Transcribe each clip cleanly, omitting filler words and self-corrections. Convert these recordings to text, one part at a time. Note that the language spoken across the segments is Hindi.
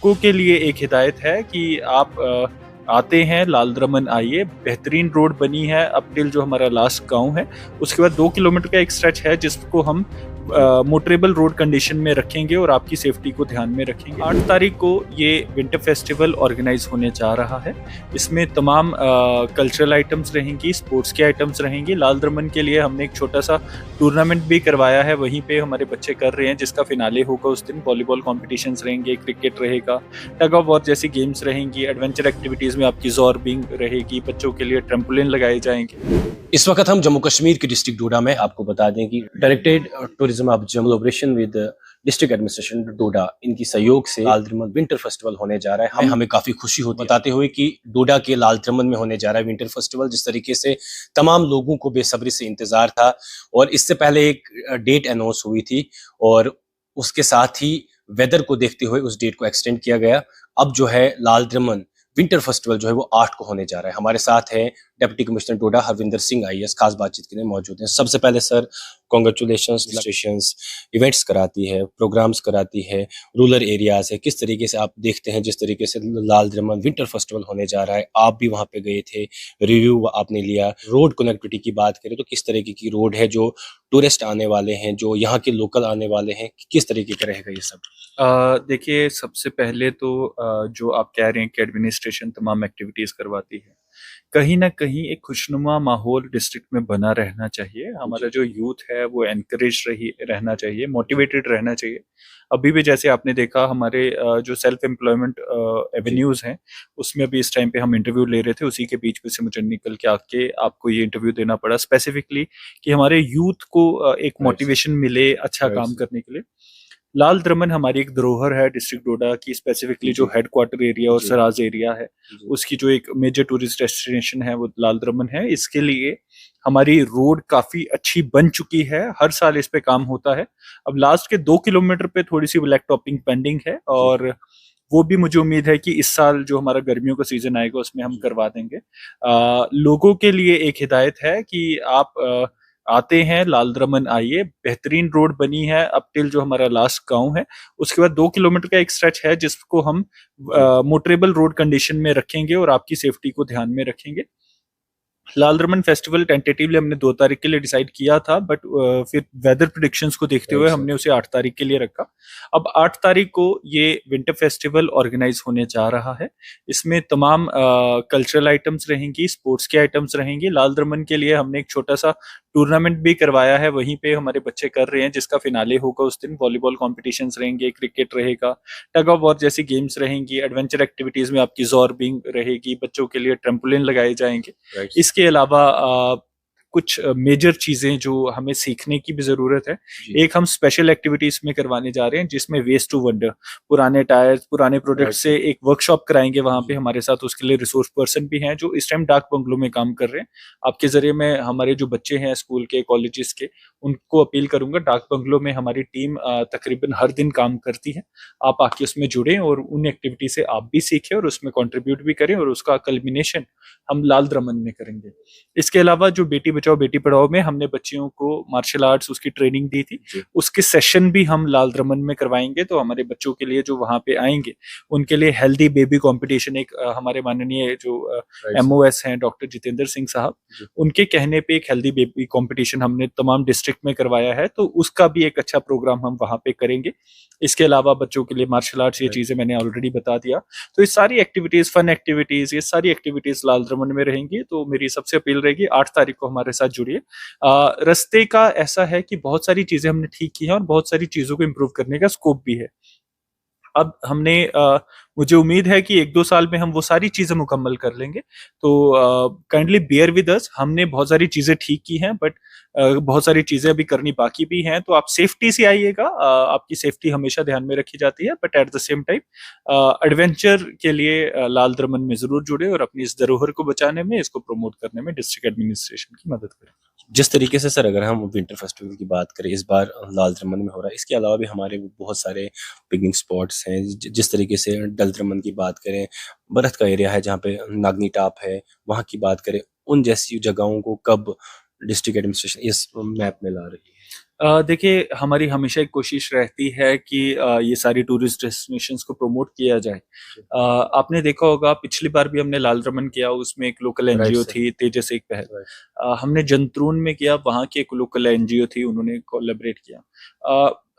लोगों के लिए एक हिदायत है कि आप आते हैं लाल द्रमन आइए, बेहतरीन रोड बनी है अप टिल जो हमारा लास्ट गांव है। उसके बाद 2 किलोमीटर का एक स्ट्रेच है जिसको हम मोटरेबल रोड कंडीशन में रखेंगे और आपकी सेफ्टी को ध्यान में रखेंगे। 8 तारीख को ये विंटर फेस्टिवल ऑर्गेनाइज होने जा रहा है। इसमें तमाम कल्चरल आइटम्स रहेंगी, स्पोर्ट्स के आइटम्स रहेंगी। लाल द्रमन के लिए हमने एक छोटा सा टूर्नामेंट भी करवाया है, वहीं पे हमारे बच्चे कर रहे हैं, जिसका फिनाले होगा उस दिन। वॉलीबॉल कॉम्पिटिशन्स रहेंगे, क्रिकेट रहेगा, टग ऑफ वॉर जैसी गेम्स रहेंगी, एडवेंचर एक्टिविटीज़ में आपकी जॉर्बिंग रहेगी, बच्चों के लिए ट्रैम्पोलिन लगाए जाएंगे। इस वक्त हम जम्मू कश्मीर के डिस्ट्रिक्ट डोडा में, आपको बता दें कि directed tourism of Jammu collaboration with district administration Doda, इनकी सहयोग से लाल द्रमन विंटर फेस्टिवल होने जा रहा है। हमें काफी खुशी होती है बताते हुए कि डोडा के लाल द्रमन में होने जा रहा है विंटर फेस्टिवल। जिस तरीके से तमाम लोगों को बेसब्री से इंतजार था, और इससे पहले एक डेट अनाउंस हुई थी और उसके साथ ही वेदर को देखते हुए उस डेट को एक्सटेंड किया गया। अब जो है लाल द्रमन विंटर फेस्टिवल जो है वो 8 को होने जा रहा है। हमारे साथ है डिप्टी कमिश्नर डोडा हरविंदर सिंह आईएएस, खास बातचीत के लिए मौजूद हैं। सबसे पहले सर, कांग्रेचुलेशंस। इवेंट्स कराती है, प्रोग्राम्स कराती है, रूरल एरियाज है, किस तरीके से आप देखते हैं जिस तरीके से लाल द्रमन विंटर फेस्टिवल होने जा रहा है? आप भी वहां पे गए थे, रिव्यू आपने लिया। रोड कनेक्टिविटी की बात करें तो किस तरीके की रोड है, जो टूरिस्ट आने वाले हैं, जो यहाँ के लोकल आने वाले हैं, किस तरीके का रहेगा ये सब? देखिए, सबसे पहले तो जो आप कह रहे हैं कि एडमिनिस्ट्रेशन तमाम एक्टिविटीज़ करवाती है, कहीं ना कहीं एक खुशनुमा माहौल डिस्ट्रिक्ट में बना रहना चाहिए। हमारा जो यूथ है वो एनकरेज रहना चाहिए, मोटिवेटेड रहना चाहिए। अभी भी जैसे आपने देखा हमारे जो सेल्फ एम्प्लॉयमेंट एवेन्यूज हैं, उसमें अभी इस टाइम पे हम इंटरव्यू ले रहे थे, उसी के बीच में से मुझे निकल के आके आपको ये इंटरव्यू देना पड़ा स्पेसिफिकली कि हमारे यूथ को एक मोटिवेशन मिले अच्छा काम करने के लिए। लाल द्रमन हमारी एक धरोहर है डिस्ट्रिक्ट डोडा की, स्पेसिफिकली जो हेडक्वार्टर एरिया और सराज एरिया है, उसकी जो एक मेजर टूरिस्ट डेस्टिनेशन है वो लाल द्रमन है। इसके लिए हमारी रोड काफी अच्छी बन चुकी है, हर साल इस पे काम होता है। अब लास्ट के 2 किलोमीटर पे थोड़ी सी ब्लैक टॉपिंग पेंडिंग है, और वो भी मुझे उम्मीद है कि इस साल जो हमारा गर्मियों का सीजन आएगा उसमें हम करवा देंगे। लोगों के लिए एक हिदायत है कि आप आते हैं लाल द्रमन आइए, बेहतरीन रोड बनी है अप टिल जो हमारा लास्ट गांव है। उसके बाद 2 किलोमीटर का एक स्ट्रेच है जिसको हम मोटरेबल रोड कंडीशन में रखेंगे और आपकी सेफ्टी को ध्यान में रखेंगे। लाल द्रमन फेस्टिवल टेंटेटिवली हमने 2 तारीख के लिए डिसाइड किया था, बट फिर वेदर प्रिडिक्शंस को देखते हुए हमने उसे 8 तारीख के लिए रखा। अब 8 तारीख को ये विंटर फेस्टिवल ऑर्गेनाइज होने जा रहा है। इसमें तमाम कल्चरल आइटम्स रहेंगी, स्पोर्ट्स के आइटम्स रहेंगी। लाल द्रमन के लिए हमने एक छोटा सा टूर्नामेंट भी करवाया है, वहीं पे हमारे बच्चे कर रहे हैं, जिसका फिनाले होगा उस दिन। वॉलीबॉल कॉम्पिटिशन्स रहेंगे, क्रिकेट रहेगा, टग ऑफ वॉर जैसी गेम्स रहेंगी, एडवेंचर एक्टिविटीज में आपकी जॉर्बिंग रहेगी, बच्चों के लिए ट्रैम्पोलिन लगाए जाएंगे। इसके अलावा कुछ मेजर चीजें जो हमें सीखने की भी जरूरत है। एक हम स्पेशल एक्टिविटीज में करवाने जा रहे हैं जिसमें वेस्ट टू वंडर, पुराने टायर्स, पुराने प्रोडक्ट से एक वर्कशॉप कराएंगे वहां पे हमारे साथ। उसके लिए रिसोर्स पर्सन भी हैं जो इस टाइम डाक बंगलों में काम कर रहे हैं। आपके जरिए मैं हमारे जो बच्चे हैं स्कूल के, कॉलेजेस के, उनको अपील करूंगा। डाक बंगलों में हमारी टीम तकरीबन हर दिन काम करती है, आप आके उसमें जुड़ें और उन एक्टिविटी से आप भी सीखें और उसमें कंट्रीब्यूट भी करें, और उसका कल्मिनेशन हम लाल द्रमन में करेंगे। इसके अलावा जो बेटी बचाओ बेटी पढ़ाओ में हमने बच्चियों को मार्शल आर्ट्स उसकी ट्रेनिंग दी थी, उसके सेशन भी हम लाल द्रमन में करवाएंगे। तो हमारे बच्चों के लिए जो वहां पे आएंगे उनके लिए हेल्दी बेबी कंपटीशन, एक हमारे माननीय जो एमओएस हैं डॉक्टर जितेंद्र सिंह साहब, उनके कहने पे एक हेल्दी बेबी कंपटीशन हमने तमाम डिस्ट्रिक्ट में करवाया है, तो उसका भी एक अच्छा प्रोग्राम हम वहां पे करेंगे। इसके अलावा बच्चों के लिए मार्शल आर्ट्स, ये चीजें मैंने ऑलरेडी बता दिया। तो ये सारी एक्टिविटीज, फन एक्टिविटीज, ये सारी एक्टिविटीज लाल द्रमन में रहेंगी। तो मेरी सबसे अपील रहेगी 8 तारीख को हमारे साथ जुड़िए। रास्ते का ऐसा है कि बहुत सारी चीजें हमने ठीक की हैं और बहुत सारी चीजों को इम्प्रूव करने का स्कोप भी है। अब हमने मुझे उम्मीद है कि 1-2 साल में हम वो सारी चीजें मुकम्मल कर लेंगे। तो काइंडली बेयर विद अस। हमने बहुत सारी चीजें ठीक की हैं, बट बहुत सारी चीजें अभी करनी बाकी भी हैं। तो आप सेफ्टी से आइएगा, आपकी सेफ्टी हमेशा ध्यान में रखी जाती है, but at the same time adventure के लिए लाल द्रमन में जरूर जुड़े और अपनी इस धरोहर को बचाने में, इसको प्रमोट करने में डिस्ट्रिक्ट एडमिनिस्ट्रेशन की मदद करें। जिस तरीके से सर, अगर हम विंटर फेस्टिवल की बात करें, इस बार लाल द्रमन में हो रहा है, इसके अलावा भी हमारे बहुत सारे पिकनिक स्पॉट्स हैं। जिस तरीके से डल द्रमन की बात करें, बरत का एरिया है जहाँ पे नागनी टाप है, वहाँ की बात करें, उन जैसी जगहों को कब डिस्ट्रिक्ट एडमिनिस्ट्रेशन इस मैप में ला रही है? देखिए हमारी हमेशा एक कोशिश रहती है कि ये सारी टूरिस्ट डेस्टिनेशंस को प्रमोट किया जाए। आपने देखा होगा पिछली बार भी हमने लाल रमन किया, उसमें एक लोकल राइट एनजीओ सर। थी तेजस एक पहल। राइट। हमने जंतरून में किया, वहाँ की एक लोकल एनजीओ थी, उन्होंने कोलैबोरेट किया।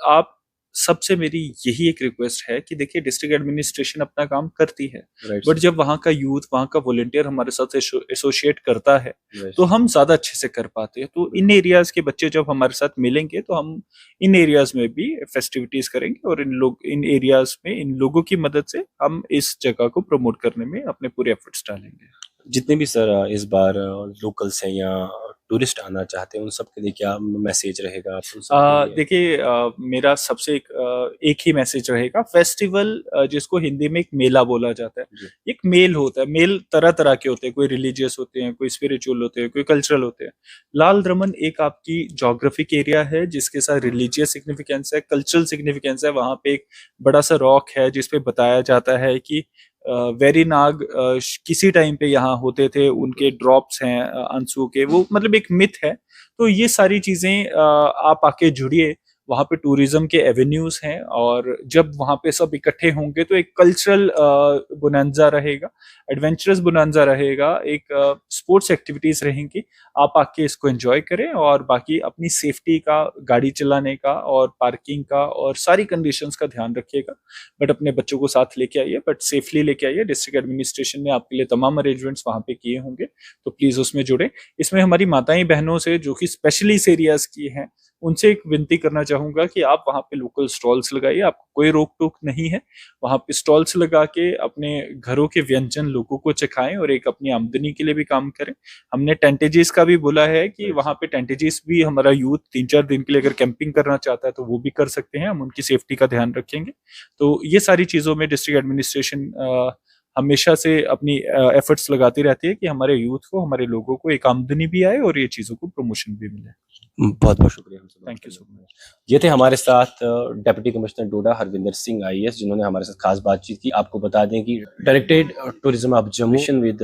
आप सबसे मेरी यही एक रिक्वेस्ट है कि देखिए डिस्ट्रिक्ट एडमिनिस्ट्रेशन अपना काम करती है, राइट बट सर। जब वहाँ का यूथ, वहाँ का वॉलंटियर हमारे साथ एसोसिएट करता है राइट तो सर। हम ज्यादा अच्छे से कर पाते हैं। तो इन एरियाज के बच्चे जब हमारे साथ मिलेंगे तो हम इन एरियाज में भी फेस्टिविटीज करेंगे और इन एरियाज में इन लोगों की मदद से हम इस जगह को प्रमोट करने में अपने पूरे एफर्ट्स डालेंगे। जितने भी सर इस बार लोकल्स हैं या टूरिस्ट आना चाहते हैं उन सब के लिए क्या मैसेज रहेगा आप उन सब के लिए? देखिए मेरा सबसे एक ही मैसेज रहेगा। फेस्टिवल जिसको हिंदी में एक मेला बोला जाता है, जी। एक मेल होता है। मेल तरह तरह के होते हैं, कोई रिलीजियस होते हैं, कोई स्पिरिचुअल होते हैं, कोई कल्चरल होते हैं। लाल दमन एक आपकी जोग्राफिक एरिया है जिसके साथ रिलीजियस सिग्निफिकेंस है, कल्चरल सिग्निफिकेंस है। वहाँ पे एक बड़ा सा रॉक है जिसपे बताया जाता है कि वेरी नाग किसी टाइम पे यहाँ होते थे, उनके ड्रॉप्स हैं आंसू के, वो मतलब एक मिथ है। तो ये सारी चीजें आप आके जुड़िए। वहाँ पे टूरिज्म के एवेन्यूज हैं और जब वहाँ पे सब इकट्ठे होंगे तो एक कल्चरल बोनांजा रहेगा, एडवेंचरस बोनांजा रहेगा, एक स्पोर्ट्स एक्टिविटीज रहेंगी। आप आके इसको एंजॉय करें और बाकी अपनी सेफ्टी का, गाड़ी चलाने का और पार्किंग का और सारी कंडीशंस का ध्यान रखिएगा। बट अपने बच्चों को साथ लेके आइए, बट सेफली लेके आइए। डिस्ट्रिक्ट एडमिनिस्ट्रेशन ने आपके लिए तमाम अरेंजमेंट्स वहाँ पे किए होंगे, तो प्लीज उसमें जुड़े। इसमें हमारी माताएं बहनों से जो कि स्पेशली इस एरियाज की हैं, उनसे एक विनती करना चाहूंगा कि आप वहाँ पे लोकल स्टॉल्स लगाइए। आपको कोई रोक टोक नहीं है। वहाँ पे स्टॉल्स लगा के अपने घरों के व्यंजन लोगों को चखाएं और एक अपनी आमदनी के लिए भी काम करें। हमने टेंटेजीज का भी बोला है कि वहाँ पे टेंटेजीज भी हमारा यूथ 3-4 दिन के लिए अगर कैंपिंग करना चाहता है तो वो भी कर सकते हैं। हम उनकी सेफ्टी का ध्यान रखेंगे। तो ये सारी चीजों में डिस्ट्रिक्ट एडमिनिस्ट्रेशन हमेशा से अपनी एफर्ट्स लगाती रहती है कि हमारे यूथ को, हमारे लोगों को एक आमदनी भी आए और ये चीजों को प्रमोशन भी मिले। बहुत बहुत शुक्रिया हमसे बात थैंक यू करने सो के लिए। मच। ये थे हमारे साथ डेप्यूटी कमिश्नर डोडा हरविंदर सिंह आईएएस, जिन्होंने हमारे साथ खास बातचीत की। आपको बता दें कि directed tourism of Jammu with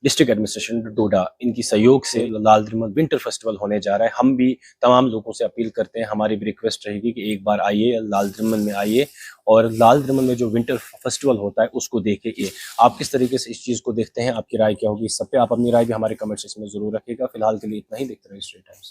district administration Doda, इनकी सहयोग से लाल दिमल विंटर फेस्टिवल होने जा रहा है। हम भी तमाम लोगों से अपील करते हैं, हमारी भी रिक्वेस्ट रहेगी कि एक बार आइए, लाल दिमन में आइए और लाल दिमन में जो विंटर फेस्टिवल होता है उसको देखिए। आप किस तरीके से इस चीज़ को देखते हैं, आपकी राय क्या होगी इस सब पे? आप अपनी राय भी हमारे कमेंट सेक्शन में जरूर रखिएगा। फिलहाल के लिए इतना ही। देखते रहिए स्ट्रेट टाइम्स।